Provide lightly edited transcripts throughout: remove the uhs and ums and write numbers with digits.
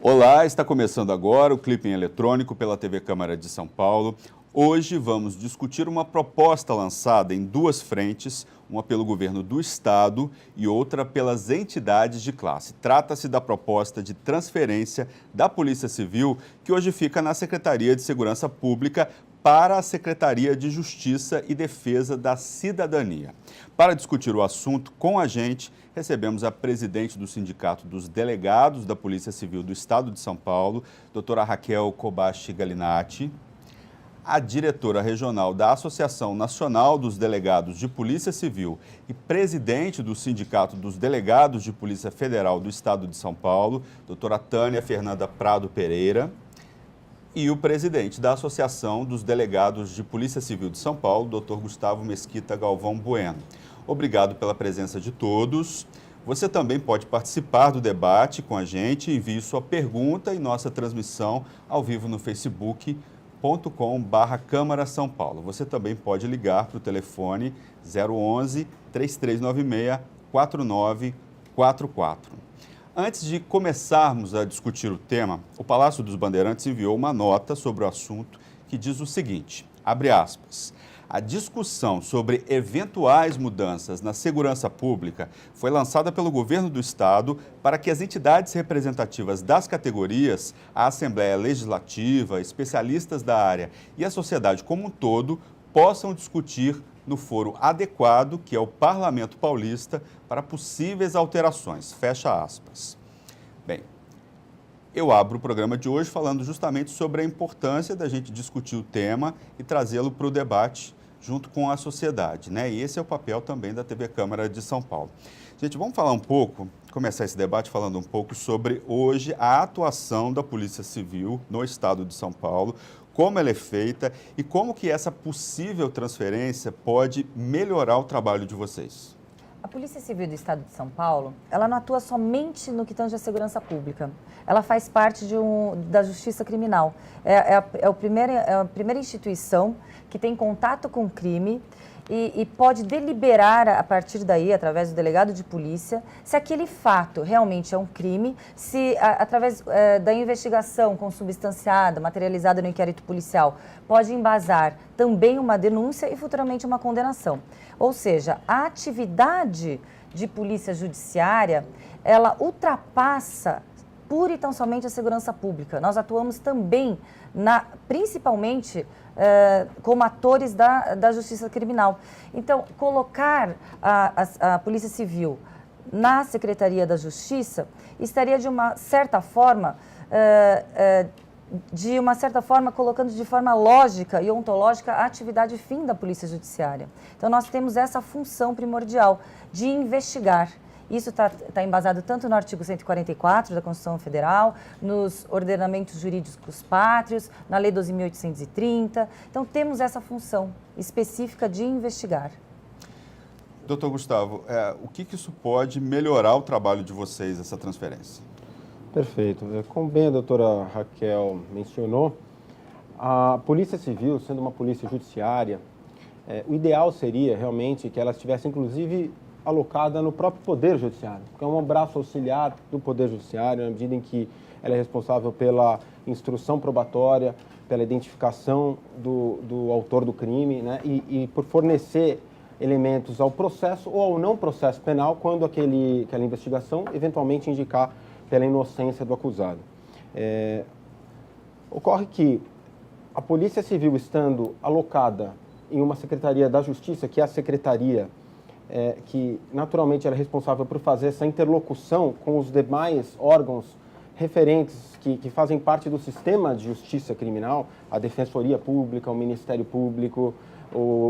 Olá, está começando agora o Clipe em Eletrônico pela TV Câmara de São Paulo. Hoje vamos discutir uma proposta lançada em duas frentes, uma pelo governo do estado e outra pelas entidades de classe. Trata-se da proposta de transferência da Polícia Civil, que hoje fica na Secretaria de Segurança Pública, para a Secretaria de Justiça e Defesa da Cidadania. Para discutir o assunto com a gente, recebemos a presidente do Sindicato dos Delegados da Polícia Civil do Estado de São Paulo, doutora Raquel Kobashi Galinatti, a diretora regional da Associação Nacional dos Delegados de Polícia Civil e presidente do Sindicato dos Delegados de Polícia Federal do Estado de São Paulo, doutora Tânia Fernanda Prado Pereira, e o presidente da Associação dos Delegados de Polícia Civil de São Paulo, doutor Gustavo Mesquita Galvão Bueno. Obrigado pela presença de todos. Você também pode participar do debate com a gente, envie sua pergunta em nossa transmissão ao vivo no facebook.com/Câmara São Paulo. Você também pode ligar para o telefone 011 3396 4944. Antes de começarmos a discutir o tema, o Palácio dos Bandeirantes enviou uma nota sobre o assunto que diz o seguinte, abre aspas, a discussão sobre eventuais mudanças na segurança pública foi lançada pelo governo do estado para que as entidades representativas das categorias, a Assembleia Legislativa, especialistas da área e a sociedade como um todo possam discutir no foro adequado, que é o Parlamento Paulista, para possíveis alterações. Fecha aspas. Bem, eu abro o programa de hoje falando justamente sobre a importância da gente discutir o tema e trazê-lo para o debate junto com a sociedade, né? E esse é o papel também da TV Câmara de São Paulo. Gente, vamos falar um pouco, começar esse debate falando um pouco sobre hoje a atuação da Polícia Civil no estado de São Paulo, como ela é feita e como que essa possível transferência pode melhorar o trabalho de vocês. A Polícia Civil do Estado de São Paulo, ela não atua somente no que tange à segurança pública. Ela faz parte da Justiça Criminal. É a primeira instituição que tem contato com o crime e pode deliberar a partir daí, através do delegado de polícia, se aquele fato realmente é um crime, se através da investigação consubstanciada, materializada no inquérito policial, pode embasar também uma denúncia e futuramente uma condenação. Ou seja, a atividade de polícia judiciária, ela ultrapassa pura e tão somente a segurança pública. Nós atuamos também, principalmente, como atores da justiça criminal. Então, colocar a Polícia Civil na Secretaria da Justiça estaria, de uma certa forma, colocando de forma lógica e ontológica a atividade fim da Polícia Judiciária. Então, nós temos essa função primordial de investigar. Isso está embasado tanto no artigo 144 da Constituição Federal, nos ordenamentos jurídicos pátrios, na Lei 12.830. Então, temos essa função específica de investigar. Doutor Gustavo, o que isso pode melhorar o trabalho de vocês, essa transferência? Perfeito. Como bem a doutora Raquel mencionou, a Polícia Civil, sendo uma polícia judiciária, o ideal seria realmente que ela estivesse, inclusive, alocada no próprio Poder Judiciário, que é um braço auxiliar do Poder Judiciário, na medida em que ela é responsável pela instrução probatória, pela identificação do autor do crime, né, e por fornecer elementos ao processo ou ao não processo penal, quando aquela investigação eventualmente indicar pela inocência do acusado. Ocorre que a Polícia Civil, estando alocada em uma Secretaria da Justiça, que é a Secretaria que naturalmente ela é responsável por fazer essa interlocução com os demais órgãos referentes que fazem parte do sistema de justiça criminal, a Defensoria Pública, o Ministério Público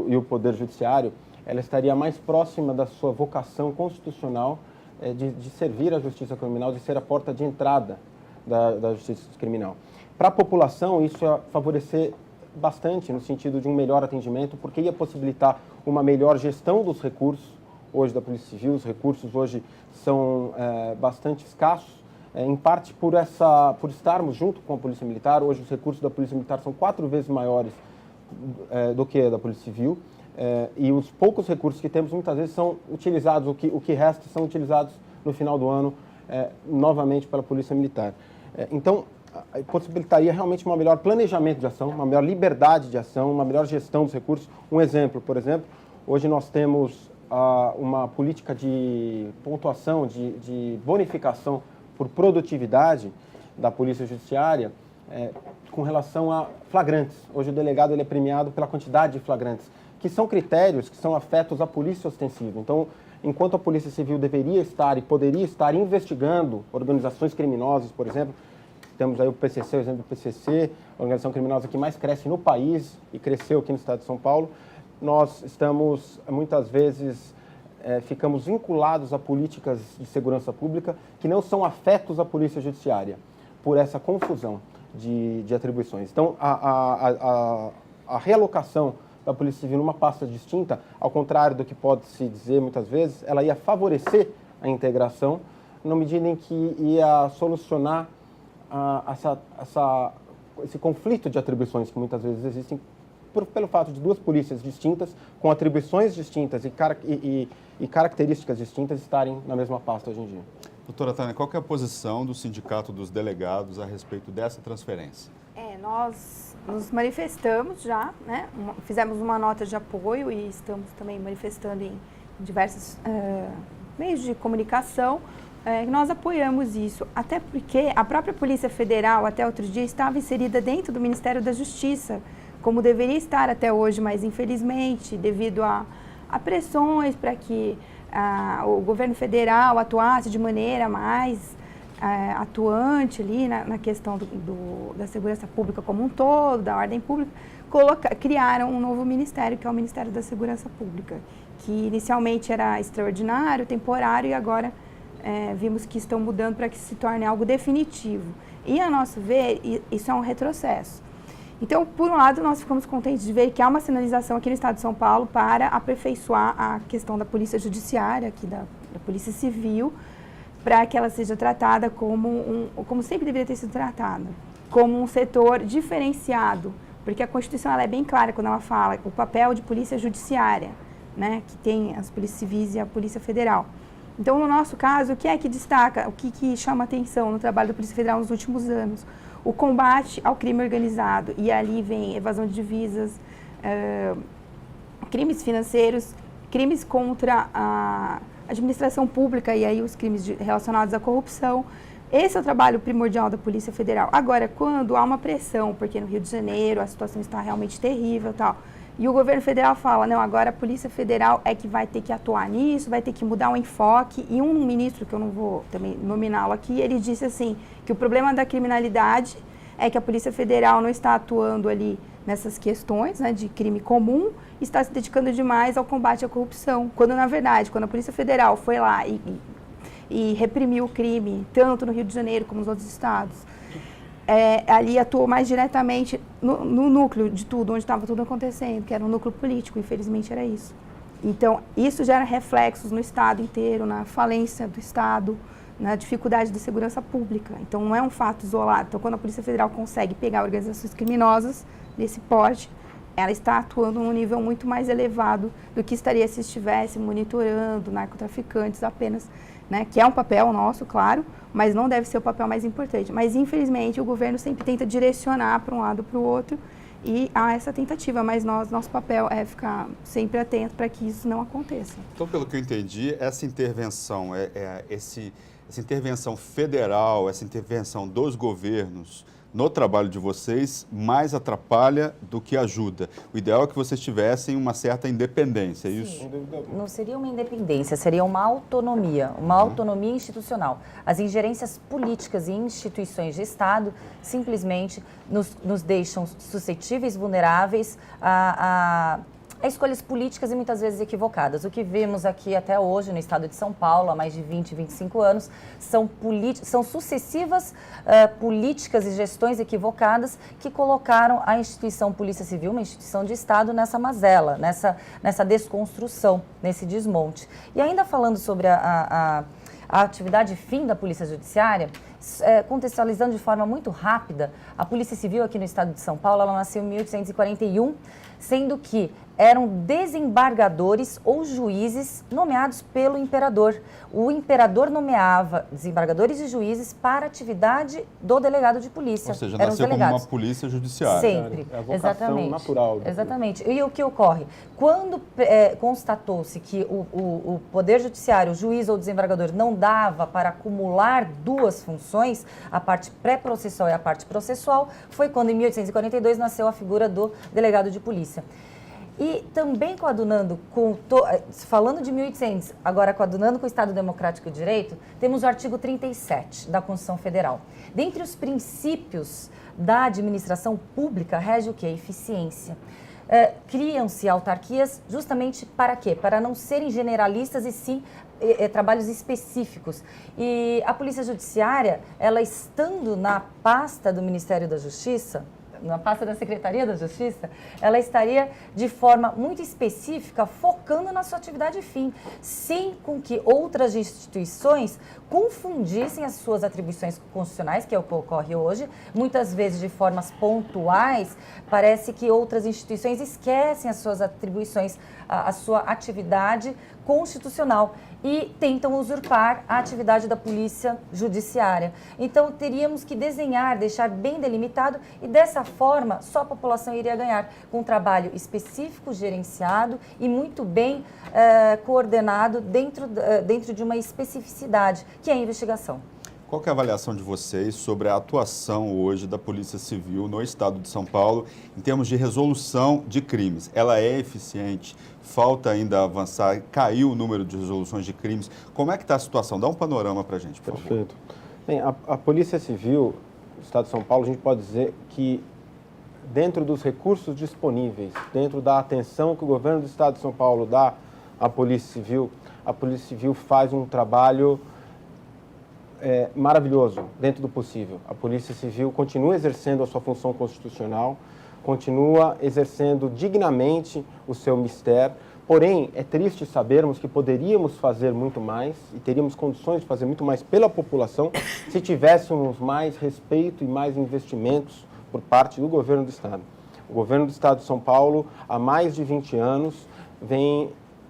e o Poder Judiciário, ela estaria mais próxima da sua vocação constitucional de servir a justiça criminal, de ser a porta de entrada da justiça criminal. Para a população, isso ia favorecer bastante no sentido de um melhor atendimento, porque ia possibilitar uma melhor gestão dos recursos hoje da Polícia Civil. Os recursos hoje são bastante escassos, em parte por estarmos junto com a Polícia Militar. Hoje os recursos da Polícia Militar são 4 vezes maiores do que da Polícia Civil, e os poucos recursos que temos muitas vezes são utilizados, o que resta são utilizados no final do ano novamente pela Polícia Militar. Então, possibilitaria realmente um melhor planejamento de ação, uma melhor liberdade de ação, uma melhor gestão dos recursos. Um exemplo, por exemplo, hoje nós temos uma política de pontuação, de bonificação por produtividade da Polícia Judiciária com relação a flagrantes. Hoje o delegado ele é premiado pela quantidade de flagrantes, que são critérios que são afetos à polícia ostensiva. Então, enquanto a Polícia Civil deveria estar e poderia estar investigando organizações criminosas, por exemplo, temos aí o PCC, o exemplo do PCC, a organização criminosa que mais cresce no país e cresceu aqui no estado de São Paulo, nós estamos, muitas vezes, ficamos vinculados a políticas de segurança pública que não são afetos à Polícia Judiciária, por essa confusão de atribuições. Então, a realocação da Polícia Civil numa pasta distinta, ao contrário do que pode se dizer muitas vezes, ela ia favorecer a integração, na medida em que ia solucionar esse conflito de atribuições que muitas vezes existem pelo fato de duas polícias distintas, com atribuições distintas e características distintas estarem na mesma pasta hoje em dia. Doutora Tânia, qual que é a posição do Sindicato dos Delegados a respeito dessa transferência? Nós nos manifestamos já, né? Fizemos uma nota de apoio e estamos também manifestando em diversos meios de comunicação. Nós apoiamos isso, até porque a própria Polícia Federal, até outro dia, estava inserida dentro do Ministério da Justiça, como deveria estar até hoje, mas infelizmente, devido a pressões para que o governo federal atuasse de maneira mais atuante ali na questão da segurança pública como um todo, da ordem pública, criaram um novo ministério, que é o Ministério da Segurança Pública, que inicialmente era extraordinário, temporário, e agora vimos que estão mudando para que se torne algo definitivo. E, a nosso ver, isso é um retrocesso. Então, por um lado, nós ficamos contentes de ver que há uma sinalização aqui no Estado de São Paulo para aperfeiçoar a questão da Polícia Judiciária, aqui da Polícia Civil, para que ela seja tratada como sempre deveria ter sido tratada, como um setor diferenciado, porque a Constituição ela é bem clara quando ela fala o papel de Polícia Judiciária, né, que tem as Polícias Civis e a Polícia Federal. Então, no nosso caso, o que é que destaca, o que chama atenção no trabalho da Polícia Federal nos últimos anos? O combate ao crime organizado, e ali vem evasão de divisas, crimes financeiros, crimes contra a administração pública e aí os crimes relacionados à corrupção. Esse é o trabalho primordial da Polícia Federal. Agora, quando há uma pressão, porque no Rio de Janeiro a situação está realmente terrível e tal, e o governo federal fala, não, agora a Polícia Federal é que vai ter que atuar nisso, vai ter que mudar o enfoque. E um ministro, que eu não vou também nominá-lo aqui, ele disse assim, que o problema da criminalidade é que a Polícia Federal não está atuando ali nessas questões, né, de crime comum, está se dedicando demais ao combate à corrupção. Quando, na verdade, quando a Polícia Federal foi lá e reprimiu o crime, tanto no Rio de Janeiro como nos outros estados, ali atuou mais diretamente no núcleo de tudo, onde estava tudo acontecendo, que era um núcleo político, infelizmente era isso. Então, isso gera reflexos no Estado inteiro, na falência do Estado, na dificuldade de segurança pública. Então, não é um fato isolado. Então, quando a Polícia Federal consegue pegar organizações criminosas desse porte, ela está atuando num nível muito mais elevado do que estaria se estivesse monitorando narcotraficantes apenas, né, que é um papel nosso, claro, mas não deve ser o papel mais importante. Mas, infelizmente, o governo sempre tenta direcionar para um lado ou para o outro e há essa tentativa, mas nosso papel é ficar sempre atento para que isso não aconteça. Então, pelo que eu entendi, essa intervenção, essa intervenção federal, essa intervenção dos governos no trabalho de vocês mais atrapalha do que ajuda. O ideal é que vocês tivessem uma certa independência, é isso? Sim. Não seria uma independência, seria uma autonomia institucional. As ingerências políticas em instituições de Estado simplesmente nos deixam suscetíveis, vulneráveis a escolhas políticas e muitas vezes equivocadas. O que vimos aqui até hoje no estado de São Paulo, há mais de 20, 25 anos, são sucessivas políticas e gestões equivocadas que colocaram a instituição Polícia Civil, uma instituição de Estado, nessa mazela, nessa desconstrução, nesse desmonte. E ainda falando sobre a atividade fim da Polícia Judiciária, contextualizando de forma muito rápida, a Polícia Civil aqui no estado de São Paulo, ela nasceu em 1841, sendo que eram desembargadores ou juízes nomeados pelo imperador. O imperador nomeava desembargadores e juízes para a atividade do delegado de polícia. Ou seja, eram nasceu os como delegados. uma polícia judiciária. Sempre, É a vocação exatamente. natural. Exatamente. E o que ocorre? Quando constatou-se que o Poder Judiciário, o juiz ou o desembargador, não dava para acumular duas funções, a parte pré-processual e a parte processual, foi quando, em 1842, nasceu a figura do delegado de polícia. E também coadunando falando de 1800, agora coadunando com o Estado Democrático de Direito, temos o artigo 37 da Constituição Federal. Dentre os princípios da administração pública, rege o quê? Eficiência. Criam-se autarquias justamente para quê? Para não serem generalistas e sim trabalhos específicos. E a Polícia Judiciária, ela estando na pasta do Ministério da Justiça, na pasta da Secretaria da Justiça, ela estaria de forma muito específica focando na sua atividade fim, sem com que outras instituições confundissem as suas atribuições constitucionais, que é o que ocorre hoje, muitas vezes de formas pontuais. Parece que outras instituições esquecem as suas atribuições, a sua atividade constitucional e tentam usurpar a atividade da Polícia Judiciária. Então, teríamos que desenhar, deixar bem delimitado e, dessa forma, só a população iria ganhar com um trabalho específico, gerenciado e muito bem coordenado dentro de uma especificidade, que é a investigação. Qual que é a avaliação de vocês sobre a atuação hoje da Polícia Civil no estado de São Paulo em termos de resolução de crimes? Ela é eficiente? Falta ainda avançar? Caiu o número de resoluções de crimes? Como é que está a situação? Dá um panorama para a gente, por favor. Perfeito. Bem, a Polícia Civil do estado de São Paulo, a gente pode dizer que dentro dos recursos disponíveis, dentro da atenção que o governo do estado de São Paulo dá à Polícia Civil faz um trabalho maravilhoso dentro do possível. A Polícia Civil continua exercendo a sua função constitucional, continua exercendo dignamente o seu mistério, porém é triste sabermos que poderíamos fazer muito mais e teríamos condições de fazer muito mais pela população se tivéssemos mais respeito e mais investimentos por parte do governo do estado. O governo do estado de São Paulo, há mais de 20 anos, vem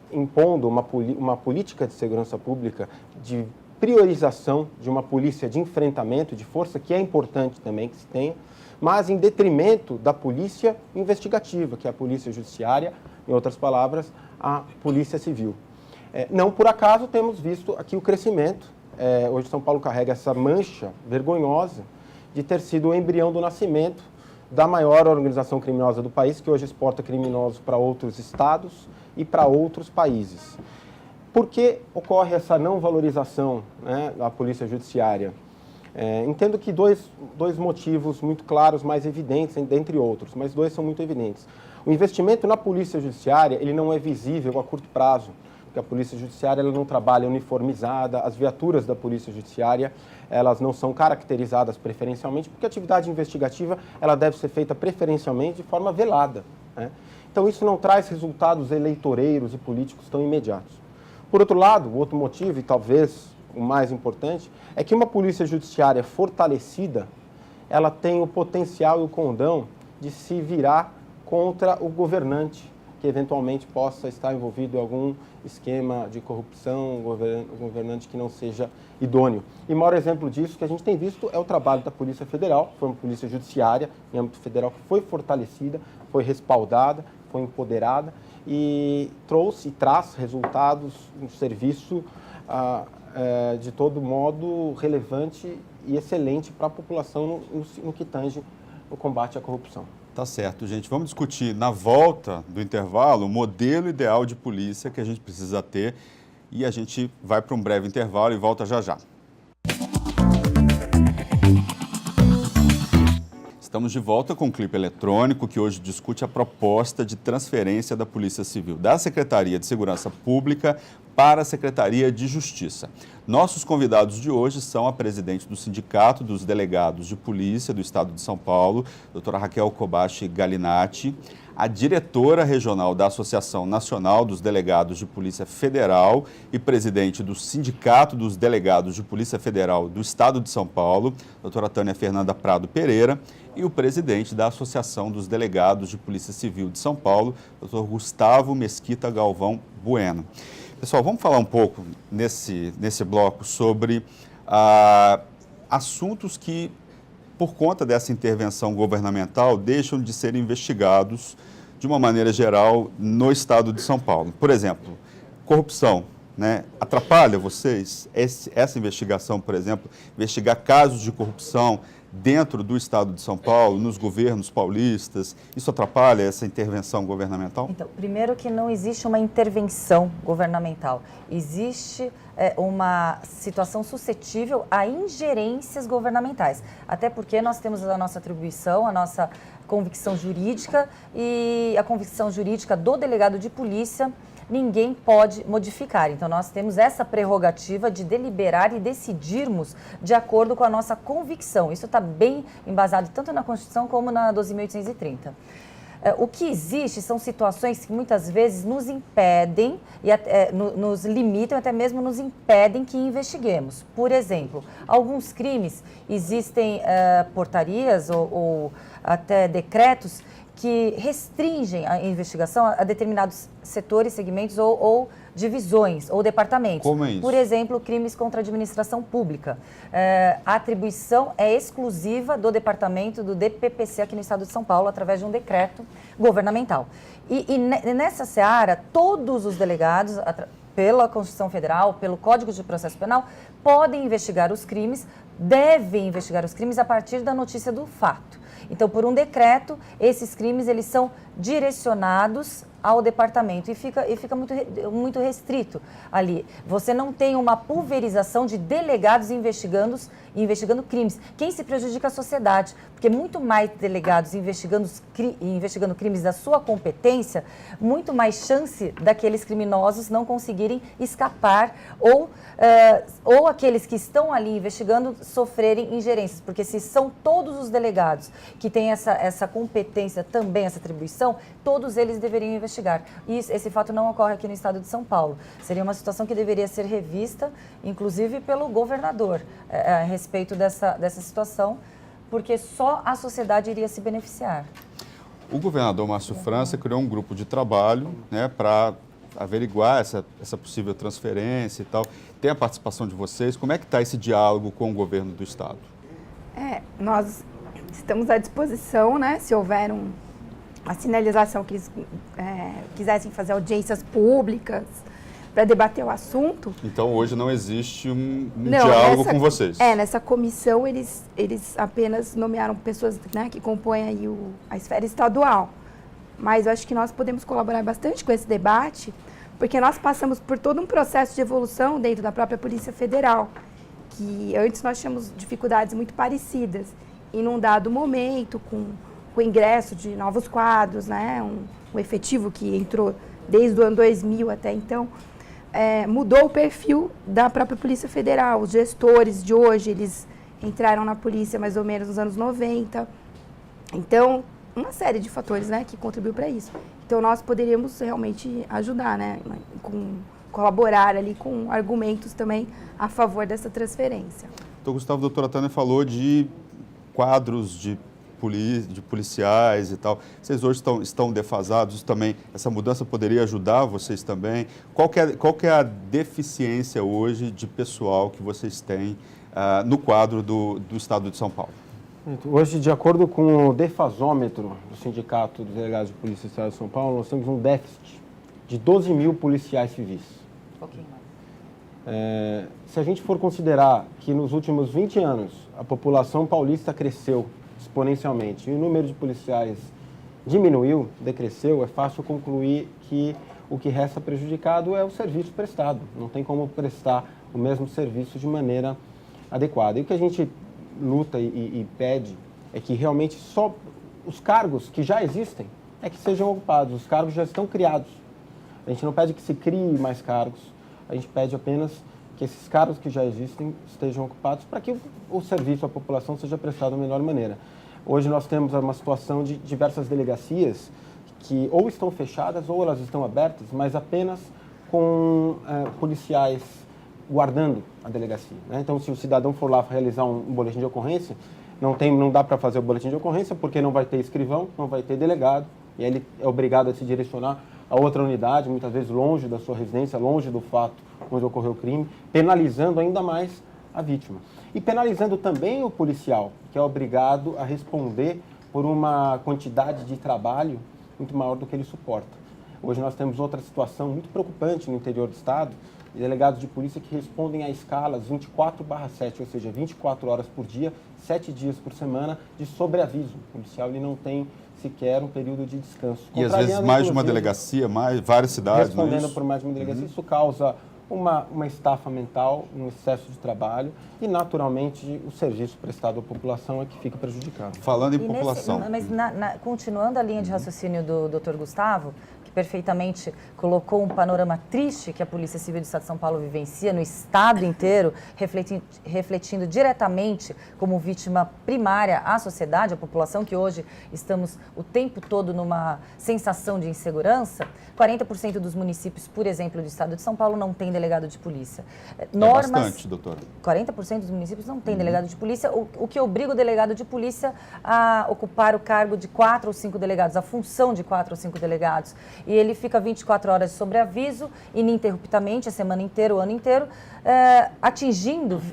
impondo uma política de segurança pública de priorização de uma polícia de enfrentamento, de força, que é importante também que se tenha, mas em detrimento da polícia investigativa, que é a polícia judiciária, em outras palavras, a polícia civil. Não por acaso temos visto aqui o crescimento. Hoje São Paulo carrega essa mancha vergonhosa de ter sido o embrião do nascimento da maior organização criminosa do país, que hoje exporta criminosos para outros estados e para outros países. Por que ocorre essa não valorização, né, da polícia judiciária? Entendo que dois motivos muito claros, mais evidentes, dentre outros, mas dois são muito evidentes. O investimento na polícia judiciária, ele não é visível a curto prazo, porque a polícia judiciária ela não trabalha uniformizada, as viaturas da polícia judiciária, elas não são caracterizadas preferencialmente, porque a atividade investigativa ela deve ser feita preferencialmente de forma velada, né? Então isso não traz resultados eleitoreiros e políticos tão imediatos. Por outro lado, o outro motivo, e talvez o mais importante, é que uma polícia judiciária fortalecida, ela tem o potencial e o condão de se virar contra o governante, que eventualmente possa estar envolvido em algum esquema de corrupção, governante que não seja idôneo. E o maior exemplo disso que a gente tem visto é o trabalho da Polícia Federal, foi uma polícia judiciária em âmbito federal que foi fortalecida, foi respaldada, foi empoderada, e trouxe e traz resultados, um serviço de todo modo relevante e excelente para a população no que tange o combate à corrupção. Tá certo, gente. Vamos discutir na volta do intervalo o modelo ideal de polícia que a gente precisa ter e a gente vai para um breve intervalo e volta já já. Estamos de volta com o Clipe Eletrônico, que hoje discute a proposta de transferência da Polícia Civil da Secretaria de Segurança Pública para a Secretaria de Justiça. Nossos convidados de hoje são a presidente do Sindicato dos Delegados de Polícia do Estado de São Paulo, doutora Raquel Kobashi Galinatti, a diretora regional da Associação Nacional dos Delegados de Polícia Federal e presidente do Sindicato dos Delegados de Polícia Federal do Estado de São Paulo, doutora Tânia Fernanda Prado Pereira, e o presidente da Associação dos Delegados de Polícia Civil de São Paulo, doutor Gustavo Mesquita Galvão Bueno. Pessoal, vamos falar um pouco nesse bloco sobre assuntos que, por conta dessa intervenção governamental, deixam de ser investigados de uma maneira geral no estado de São Paulo. Por exemplo, corrupção, né? Atrapalha vocês essa investigação, por exemplo, investigar casos de corrupção dentro do estado de São Paulo, nos governos paulistas? Isso atrapalha essa intervenção governamental? Então, primeiro que não existe uma intervenção governamental. Existe uma situação suscetível a ingerências governamentais. Até porque nós temos a nossa atribuição, a nossa convicção jurídica e a convicção jurídica do delegado de polícia ninguém pode modificar. Então, nós temos essa prerrogativa de deliberar e decidirmos de acordo com a nossa convicção. Isso está bem embasado tanto na Constituição como na 12.830. O que existe são situações que muitas vezes nos impedem, e nos limitam, até mesmo nos impedem que investiguemos. Por exemplo, alguns crimes existem portarias ou até decretos que restringem a investigação a determinados setores, segmentos ou divisões ou departamentos. Como é isso? Por exemplo, crimes contra a administração pública. A atribuição é exclusiva do departamento do DPPC aqui no estado de São Paulo, através de um decreto governamental. E nessa seara, todos os delegados, pela Constituição Federal, pelo Código de Processo Penal, podem investigar os crimes, devem investigar os crimes a partir da notícia do fato. Então, por um decreto, esses crimes eles são direcionados ao departamento e fica muito restrito ali. Você não tem uma pulverização de delegados investigando crimes. Quem se prejudica é a sociedade, porque muito mais delegados investigando crimes da sua competência, muito mais chance daqueles criminosos não conseguirem escapar ou aqueles que estão ali investigando sofrerem ingerências, porque se são todos os delegados que têm essa competência também, essa atribuição, todos eles deveriam investigar. E esse fato não ocorre aqui no estado de São Paulo. Seria uma situação que deveria ser revista, inclusive pelo governador, a respeito dessa situação, porque só a sociedade iria se beneficiar. O governador Márcio França criou um grupo de trabalho, né, para averiguar essa possível transferência e tal. Tem a participação de vocês? Como é que está esse diálogo com o governo do estado? Nós estamos à disposição, né, se houver a sinalização que eles quisessem fazer audiências públicas para debater o assunto. Então, hoje não existe um diálogo com vocês? Nessa comissão, eles apenas nomearam pessoas, né, que compõem aí a esfera estadual. Mas eu acho que nós podemos colaborar bastante com esse debate, porque nós passamos por todo um processo de evolução dentro da própria Polícia Federal, que antes nós tínhamos dificuldades muito parecidas. E num dado momento, com o ingresso de novos quadros, né, um efetivo que entrou desde o ano 2000 até então, mudou o perfil da própria Polícia Federal. Os gestores de hoje, eles entraram na polícia mais ou menos nos anos 90. Então, uma série de fatores, né, que contribuiu para isso. Então, nós poderíamos realmente ajudar, né, colaborar ali com argumentos também a favor dessa transferência. Então, Gustavo, a doutora Tânia falou de quadros de policiais e tal. Vocês hoje estão defasados também? Essa mudança poderia ajudar vocês também? Qual que é a deficiência hoje de pessoal que vocês têm no quadro do Estado de São Paulo? Hoje, de acordo com o defasômetro do Sindicato dos Delegados de Polícia do Estado de São Paulo, nós temos um déficit de 12 mil policiais civis. Um pouquinho mais. Se a gente for considerar que nos últimos 20 anos a população paulista cresceu exponencialmente e o número de policiais decresceu, é fácil concluir que o que resta prejudicado é o serviço prestado. Não tem como prestar o mesmo serviço de maneira adequada. E o que a gente luta e pede é que realmente só os cargos que já existem é que sejam ocupados. Os cargos já estão criados. A gente não pede que se crie mais cargos, a gente pede apenas que esses cargos que já existem estejam ocupados para que o serviço à população seja prestado da melhor maneira. Hoje nós temos uma situação de diversas delegacias que que ou estão fechadas ou elas estão abertas, mas apenas com policiais guardando a delegacia, né? Então, se o cidadão for lá realizar um boletim de ocorrência, não dá para fazer o boletim de ocorrência porque não vai ter escrivão, não vai ter delegado, e aí ele é obrigado a se direcionar a outra unidade, muitas vezes longe da sua residência, longe do fato onde ocorreu o crime, penalizando ainda mais a vítima. E penalizando também o policial, que é obrigado a responder por uma quantidade de trabalho muito maior do que ele suporta. Hoje nós temos outra situação muito preocupante no interior do estado, delegados de polícia que respondem a escalas 24/7, ou seja, 24 horas por dia, 7 dias por semana, de sobreaviso. O policial ele não tem sequer um período de descanso. E às vezes mais de uma delegacia, várias cidades, respondendo não é isso? por mais de uma delegacia, isso causa uma estafa mental, um excesso de trabalho e, naturalmente, o serviço prestado à população é que fica prejudicado. Falando em população. Mas continuando a linha de raciocínio do Dr. Gustavo, que perfeitamente colocou um panorama triste que a Polícia Civil do Estado de São Paulo vivencia no estado inteiro, refletindo diretamente como vítima primária à sociedade, à população, que hoje estamos o tempo todo numa sensação de insegurança. 40% dos municípios, por exemplo, do estado de São Paulo não tem delegado de polícia. Normas, bastante, doutora. 40% dos municípios não tem delegado de polícia, o que obriga o delegado de polícia a ocupar o cargo de 4 ou 5 delegados, a função de 4 ou 5 delegados. E ele fica 24 horas de sobreaviso, ininterruptamente, a semana inteira, o ano inteiro,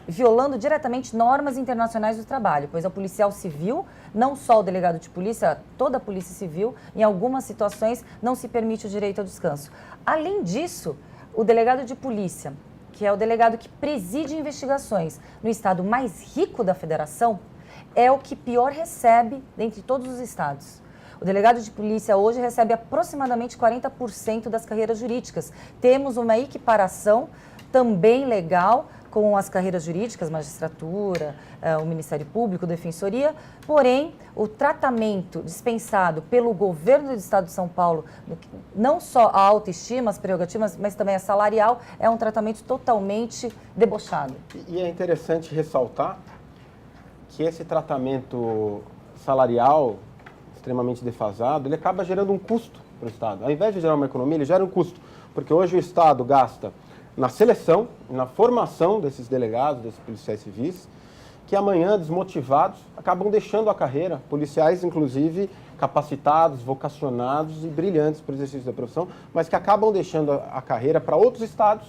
violando diretamente normas internacionais do trabalho, pois a policial civil, não só o delegado de polícia, toda a polícia civil, em algumas situações, não se permite o direito ao descanso. Além disso, o delegado de polícia, que é o delegado que preside investigações no estado mais rico da federação, é o que pior recebe dentre todos os estados. O delegado de polícia hoje recebe aproximadamente 40% das carreiras jurídicas. Temos uma equiparação também legal com as carreiras jurídicas, magistratura, o Ministério Público, Defensoria, porém, o tratamento dispensado pelo governo do Estado de São Paulo, não só a autoestima, as prerrogativas, mas também a salarial, é um tratamento totalmente debochado. E é interessante ressaltar que esse tratamento salarial extremamente defasado, ele acaba gerando um custo para o Estado. Ao invés de gerar uma economia, ele gera um custo, porque hoje o Estado gasta na seleção, na formação desses delegados, desses policiais civis, que amanhã, desmotivados, acabam deixando a carreira, policiais, inclusive, capacitados, vocacionados e brilhantes para o exercício da profissão, mas que acabam deixando a carreira para outros estados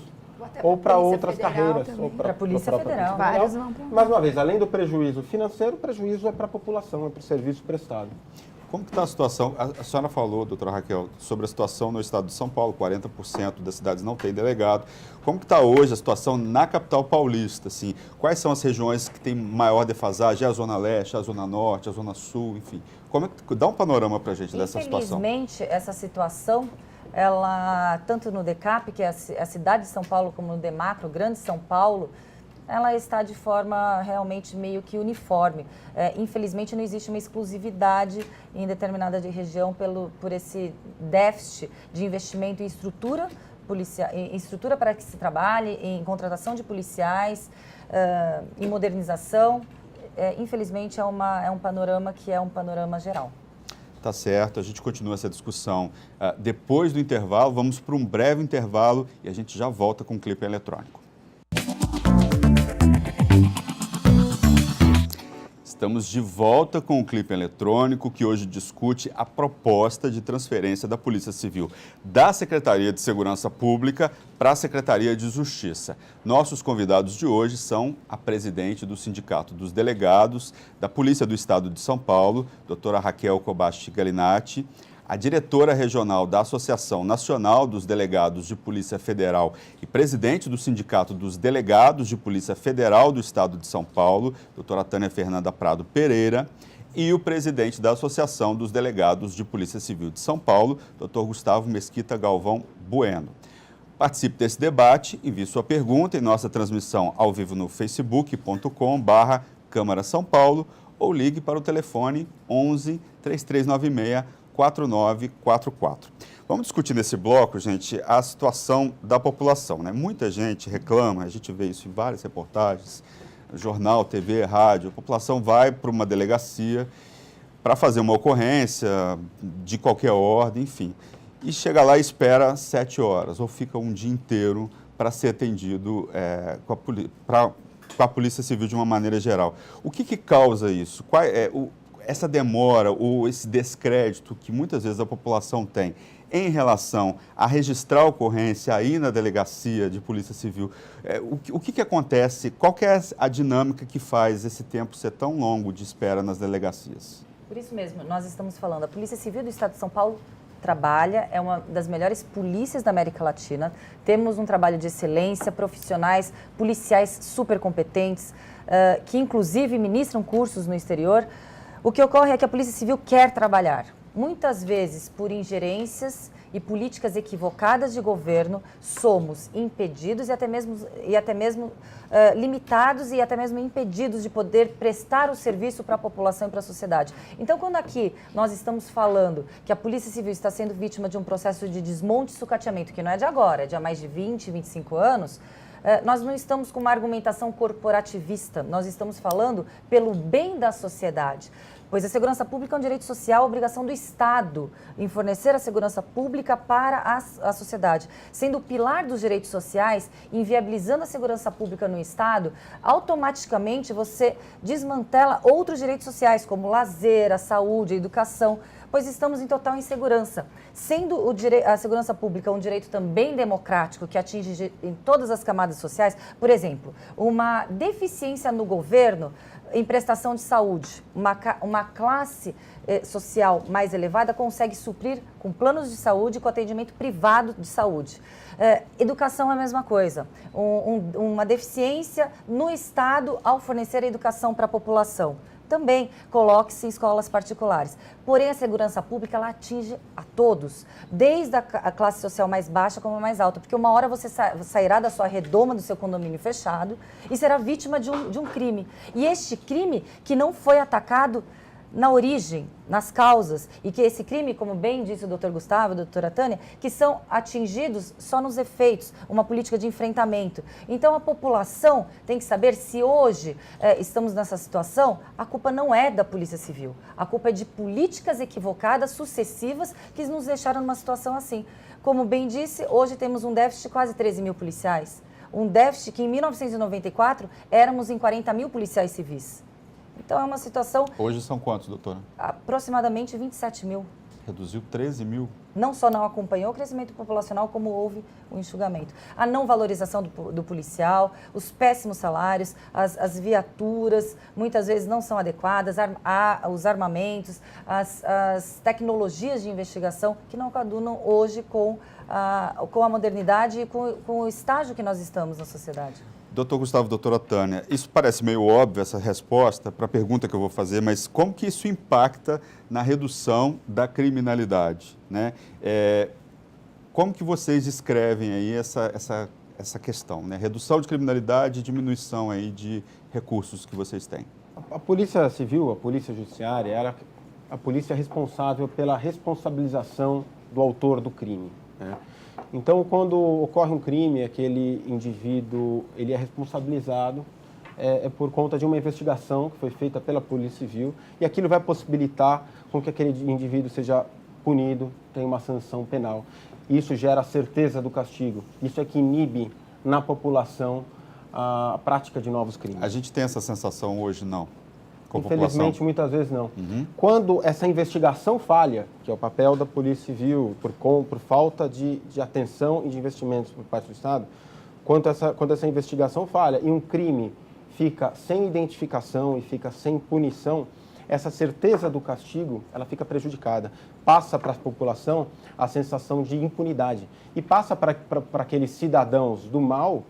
ou para outras carreiras. Para a Polícia Federal. Vários vão pra... Mais uma vez, além do prejuízo financeiro, o prejuízo é para a população, é para o serviço prestado. Como que está a situação? A senhora falou, doutora Raquel, sobre a situação no estado de São Paulo, 40% das cidades não têm delegado. Como que está hoje a situação na capital paulista? Assim? Quais são as regiões que têm maior defasagem? É a Zona Leste, a Zona Norte, a Zona Sul, enfim. Como é que, dá um panorama para a gente dessa situação. Infelizmente, essa situação, ela, tanto no DECAP, que é a cidade de São Paulo, como no DEMACRO, Grande São Paulo, ela está de forma realmente meio que uniforme. Infelizmente, não existe uma exclusividade em determinada região por esse déficit de investimento em estrutura em estrutura para que se trabalhe, em contratação de policiais, em modernização. Infelizmente, é um panorama que é um panorama geral. Tá certo, a gente continua essa discussão. Depois do intervalo, vamos para um breve intervalo e a gente já volta com o clipe eletrônico. Estamos de volta com o clipe eletrônico que hoje discute a proposta de transferência da Polícia Civil da Secretaria de Segurança Pública para a Secretaria de Justiça. Nossos convidados de hoje são a presidente do Sindicato dos Delegados da Polícia do Estado de São Paulo, doutora Raquel Kobashi Galinatti, a diretora regional da Associação Nacional dos Delegados de Polícia Federal e presidente do Sindicato dos Delegados de Polícia Federal do Estado de São Paulo, doutora Tânia Fernanda Prado Pereira, e o presidente da Associação dos Delegados de Polícia Civil de São Paulo, doutor Gustavo Mesquita Galvão Bueno. Participe desse debate, envie sua pergunta em nossa transmissão ao vivo no facebook.com/Câmara São Paulo ou ligue para o telefone 11 3396 4944. Vamos discutir nesse bloco, gente, a situação da população, né? Muita gente reclama, a gente vê isso em várias reportagens, jornal, TV, rádio, a população vai para uma delegacia para fazer uma ocorrência de qualquer ordem, enfim. E chega lá e espera 7 horas, ou fica um dia inteiro para ser atendido com a Polícia Civil de uma maneira geral. O que causa isso? Qual é essa demora ou esse descrédito que muitas vezes a população tem em relação a registrar a ocorrência aí na delegacia de Polícia Civil? O que acontece? Qual que é a dinâmica que faz esse tempo ser tão longo de espera nas delegacias? Por isso mesmo, nós estamos falando, a Polícia Civil do Estado de São Paulo trabalha, é uma das melhores polícias da América Latina. Temos um trabalho de excelência, profissionais, policiais super competentes, que inclusive ministram cursos no exterior. O que ocorre é que a Polícia Civil quer trabalhar. Muitas vezes, por ingerências e políticas equivocadas de governo, somos impedidos e até mesmo limitados e até mesmo impedidos de poder prestar o serviço para a população e para a sociedade. Então, quando aqui nós estamos falando que a Polícia Civil está sendo vítima de um processo de desmonte e sucateamento, que não é de agora, é de há mais de 20, 25 anos, nós não estamos com uma argumentação corporativista, nós estamos falando pelo bem da sociedade. Pois a segurança pública é um direito social, a obrigação do Estado em fornecer a segurança pública para a sociedade. Sendo o pilar dos direitos sociais, inviabilizando a segurança pública no Estado, automaticamente você desmantela outros direitos sociais, como o lazer, a saúde, a educação, pois estamos em total insegurança. Sendo a segurança pública um direito também democrático, que atinge em todas as camadas sociais, por exemplo, uma deficiência no governo em prestação de saúde, uma classe social mais elevada consegue suprir com planos de saúde e com atendimento privado de saúde. Educação é a mesma coisa, uma deficiência no Estado ao fornecer a educação para a população. Também coloque-se em escolas particulares. Porém, a segurança pública, ela atinge a todos, desde a classe social mais baixa como a mais alta, porque uma hora você sairá da sua redoma, do seu condomínio fechado e será vítima de um crime. E este crime que não foi atacado na origem, nas causas, e que esse crime, como bem disse o Dr. Gustavo e a doutora Tânia, que são atingidos só nos efeitos, uma política de enfrentamento. Então, a população tem que saber se hoje estamos nessa situação, a culpa não é da Polícia Civil, a culpa é de políticas equivocadas, sucessivas, que nos deixaram numa situação assim. Como bem disse, hoje temos um déficit de quase 13 mil policiais, um déficit que em 1994 éramos em 40 mil policiais civis. Então, é uma situação... Hoje são quantos, doutora? Aproximadamente 27 mil. Reduziu 13 mil? Não só não acompanhou o crescimento populacional, como houve o enxugamento. A não valorização do policial, os péssimos salários, as viaturas muitas vezes não são adequadas, os armamentos, as tecnologias de investigação que não coadunam hoje com a modernidade e com o estágio que nós estamos na sociedade. Doutor Gustavo, doutora Tânia, isso parece meio óbvio, essa resposta para a pergunta que eu vou fazer, mas como que isso impacta na redução da criminalidade, né? Como que vocês descrevem aí essa questão, né? Redução de criminalidade e diminuição aí de recursos que vocês têm? A Polícia Civil, a Polícia Judiciária, é a polícia responsável pela responsabilização do autor do crime, né? Então, quando ocorre um crime, aquele indivíduo ele é responsabilizado por conta de uma investigação que foi feita pela Polícia Civil e aquilo vai possibilitar com que aquele indivíduo seja punido, tenha uma sanção penal. Isso gera a certeza do castigo. Isso é que inibe na população a prática de novos crimes. A gente tem essa sensação hoje, não? Infelizmente, muitas vezes não. Uhum. Quando essa investigação falha, que é o papel da Polícia Civil, por falta de atenção e de investimentos por parte do Estado, quando essa investigação falha e um crime fica sem identificação e fica sem punição, essa certeza do castigo ela fica prejudicada. Passa para a população a sensação de impunidade e passa para aqueles cidadãos do mal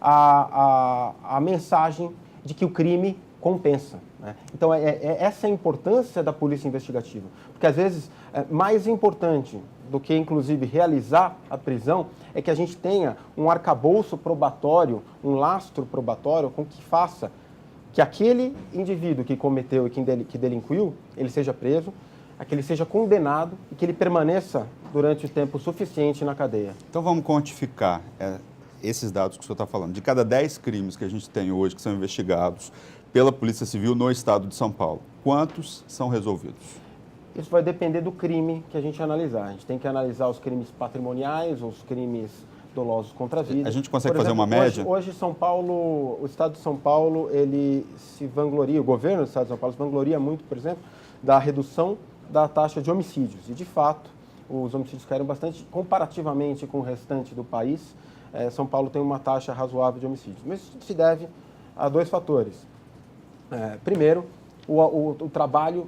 a mensagem de que o crime compensa, né? Então, essa a importância da polícia investigativa, porque às vezes, mais importante do que, inclusive, realizar a prisão, é que a gente tenha um arcabouço probatório, um lastro probatório com que faça que aquele indivíduo que cometeu e que delinquiu, ele seja preso, que ele seja condenado e que ele permaneça durante o tempo suficiente na cadeia. Então, vamos quantificar esses dados que o senhor está falando. De cada 10 crimes que a gente tem hoje, que são investigados pela Polícia Civil no estado de São Paulo. Quantos são resolvidos? Isso vai depender do crime que a gente analisar. A gente tem que analisar os crimes patrimoniais, os crimes dolosos contra a vida. A gente consegue Por exemplo, fazer uma média? Hoje São Paulo, o estado de São Paulo, ele se vangloria, o governo do estado de São Paulo se vangloria muito, por exemplo, da redução da taxa de homicídios. E, de fato, os homicídios caíram bastante, comparativamente com o restante do país. São Paulo tem uma taxa razoável de homicídios. Mas isso se deve a dois fatores. Primeiro, o trabalho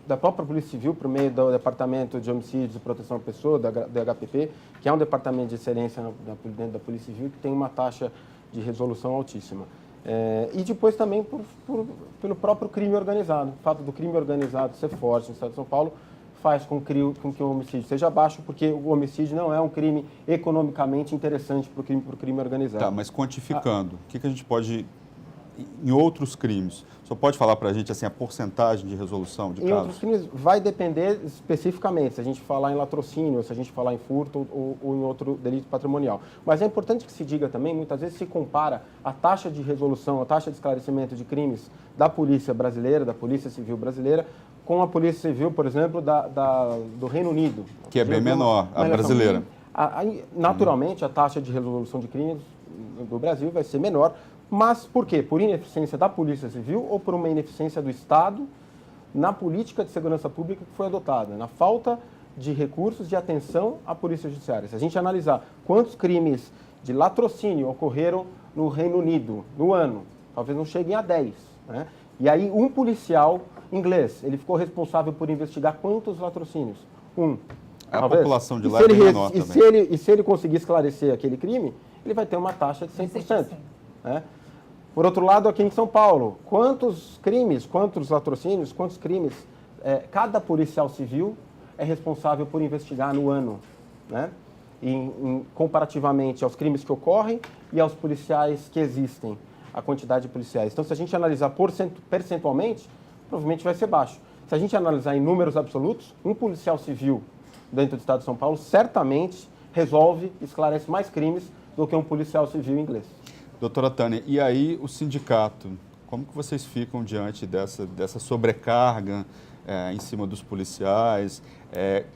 da própria Polícia Civil, por meio do Departamento de Homicídios e Proteção à Pessoa, do HPP, que é um departamento de excelência dentro da Polícia Civil, que tem uma taxa de resolução altíssima. E depois também pelo próprio crime organizado. O fato do crime organizado ser forte no estado de São Paulo faz com que o homicídio seja baixo, porque o homicídio não é um crime economicamente interessante para o crime organizado. Tá, mas quantificando, o que a gente pode, em outros crimes, só pode falar para a gente assim, a porcentagem de resolução de casos? Em outros crimes vai depender especificamente, se a gente falar em latrocínio, se a gente falar em furto ou em outro delito patrimonial. Mas é importante que se diga também, muitas vezes se compara a taxa de resolução, a taxa de esclarecimento de crimes da Polícia Brasileira, da Polícia Civil Brasileira, com a Polícia Civil, por exemplo, do Reino Unido. Que é bem menor, a brasileira. Naturalmente, a taxa de resolução de crimes do Brasil vai ser menor, mas por quê? Por ineficiência da Polícia Civil ou por uma ineficiência do Estado na política de segurança pública que foi adotada, na falta de recursos de atenção à Polícia Judiciária. Se a gente analisar quantos crimes de latrocínio ocorreram no Reino Unido no ano, talvez não cheguem a 10, né? E aí um policial inglês, ele ficou responsável por investigar quantos latrocínios? A população de lá é bem menor também. E se ele conseguir esclarecer aquele crime, ele vai ter uma taxa de 100%. Né? Por outro lado, aqui em São Paulo, quantos crimes, quantos latrocínios, quantos crimes cada policial civil é responsável por investigar no ano, né? Comparativamente aos crimes que ocorrem e aos policiais que existem, a quantidade de policiais. Então, se a gente analisar percentualmente, provavelmente vai ser baixo. Se a gente analisar em números absolutos, um policial civil dentro do estado de São Paulo certamente resolve, esclarece mais crimes do que um policial civil inglês. Doutora Tânia, e aí o sindicato, como que vocês ficam diante dessa sobrecarga em cima dos policiais?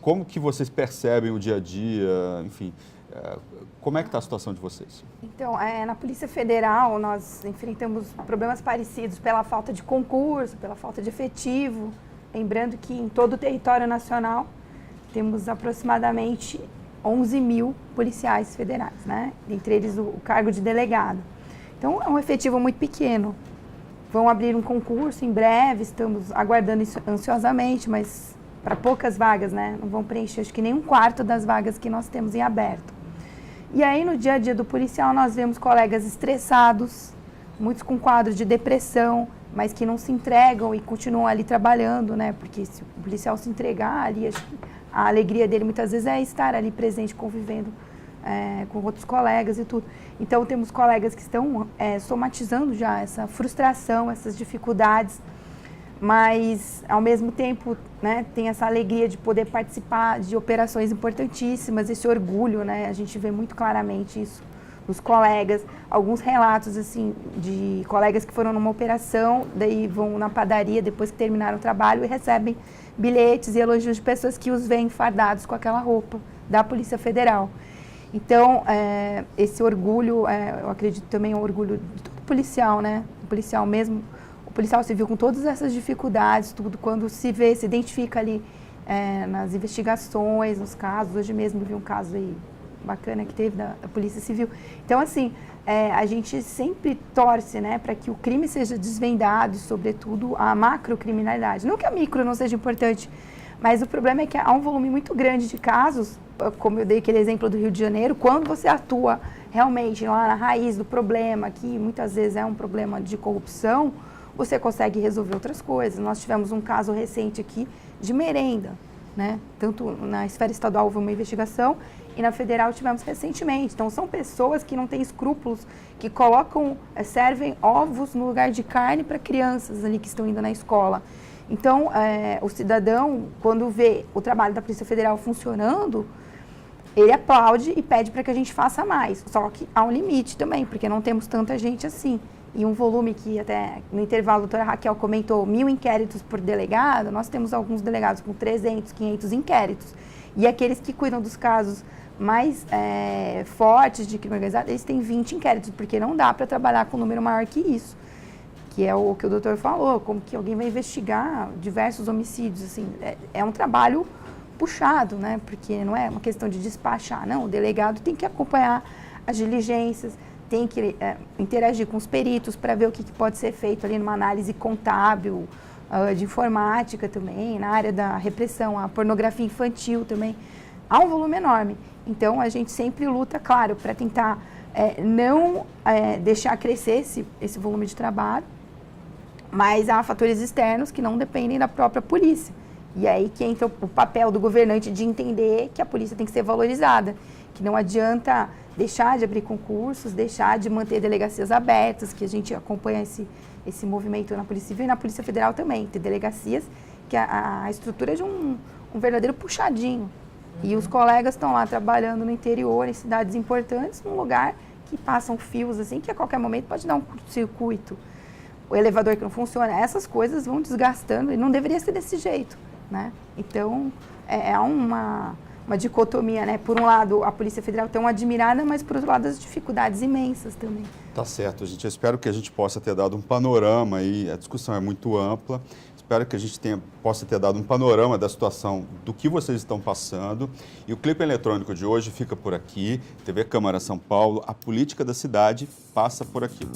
Como que vocês percebem o dia a dia? Enfim, como é que está a situação de vocês? Então, na Polícia Federal, nós enfrentamos problemas parecidos pela falta de concurso, pela falta de efetivo. Lembrando que em todo o território nacional temos aproximadamente 11 mil policiais federais, né? Entre eles o cargo de delegado. Então, é um efetivo muito pequeno. Vão abrir um concurso em breve, estamos aguardando isso ansiosamente, mas para poucas vagas, né? Não vão preencher, acho que nem 1/4 das vagas que nós temos em aberto. E aí, no dia a dia do policial, nós vemos colegas estressados, muitos com quadro de depressão, mas que não se entregam e continuam ali trabalhando, né? Porque se o policial se entregar ali, acho que a alegria dele muitas vezes é estar ali presente, convivendo com outros colegas e tudo. Então, temos colegas que estão somatizando já essa frustração, essas dificuldades, mas, ao mesmo tempo, né, tem essa alegria de poder participar de operações importantíssimas, esse orgulho, né? A gente vê muito claramente isso nos colegas, alguns relatos, assim, de colegas que foram numa operação, daí vão na padaria depois que terminaram o trabalho e recebem bilhetes e elogios de pessoas que os veem fardados com aquela roupa da Polícia Federal. Então, esse orgulho, eu acredito também é um orgulho de todo policial, né? O policial mesmo, o policial civil com todas essas dificuldades, tudo, quando se vê, se identifica ali nas investigações, nos casos. Hoje mesmo eu vi um caso aí bacana que teve da Polícia Civil. Então, assim, a gente sempre torce, né, para que o crime seja desvendado e, sobretudo, a macrocriminalidade. Não que a micro não seja importante, mas o problema é que há um volume muito grande de casos, como eu dei aquele exemplo do Rio de Janeiro, quando você atua realmente lá na raiz do problema, que muitas vezes é um problema de corrupção, você consegue resolver outras coisas. Nós tivemos um caso recente aqui de merenda, né? Tanto na esfera estadual houve uma investigação e na federal tivemos recentemente. Então, são pessoas que não têm escrúpulos, que servem ovos no lugar de carne para crianças ali que estão indo na escola. Então, o cidadão, quando vê o trabalho da Polícia Federal funcionando, ele aplaude e pede para que a gente faça mais. Só que há um limite também, porque não temos tanta gente assim. e um volume que até no intervalo a doutora Raquel comentou, 1.000 inquéritos por delegado, nós temos alguns delegados com 300, 500 inquéritos. E aqueles que cuidam dos casos mais fortes de crime organizado, eles têm 20 inquéritos, porque não dá para trabalhar com um número maior que isso. Que é o que o doutor falou, como que alguém vai investigar diversos homicídios, assim, é um trabalho puxado, né? Porque não é uma questão de despachar, não. O delegado tem que acompanhar as diligências, tem que interagir com os peritos para ver o que pode ser feito ali numa análise contábil, de informática também, na área da repressão, a pornografia infantil também. Há um volume enorme. Então, a gente sempre luta, claro, para tentar não deixar crescer esse volume de trabalho, mas há fatores externos que não dependem da própria polícia. E aí que entra o papel do governante de entender que a polícia tem que ser valorizada, que não adianta deixar de abrir concursos, deixar de manter delegacias abertas, que a gente acompanha esse movimento na Polícia Civil e na Polícia Federal também. Tem delegacias que a estrutura é de um verdadeiro puxadinho. E os colegas estão lá trabalhando no interior, em cidades importantes, num lugar que passam fios, assim, que a qualquer momento pode dar um curto-circuito. O elevador que não funciona, essas coisas vão desgastando e não deveria ser desse jeito, né? Então, é uma dicotomia, né? Por um lado, a Polícia Federal tão admirada, mas por outro lado, as dificuldades imensas também. Tá certo, gente. Eu espero que a gente possa ter dado um panorama aí, a discussão é muito ampla. Espero que a gente possa ter dado um panorama da situação do que vocês estão passando. E o Clipe Eletrônico de hoje fica por aqui. TV Câmara São Paulo, a política da cidade passa por aqui.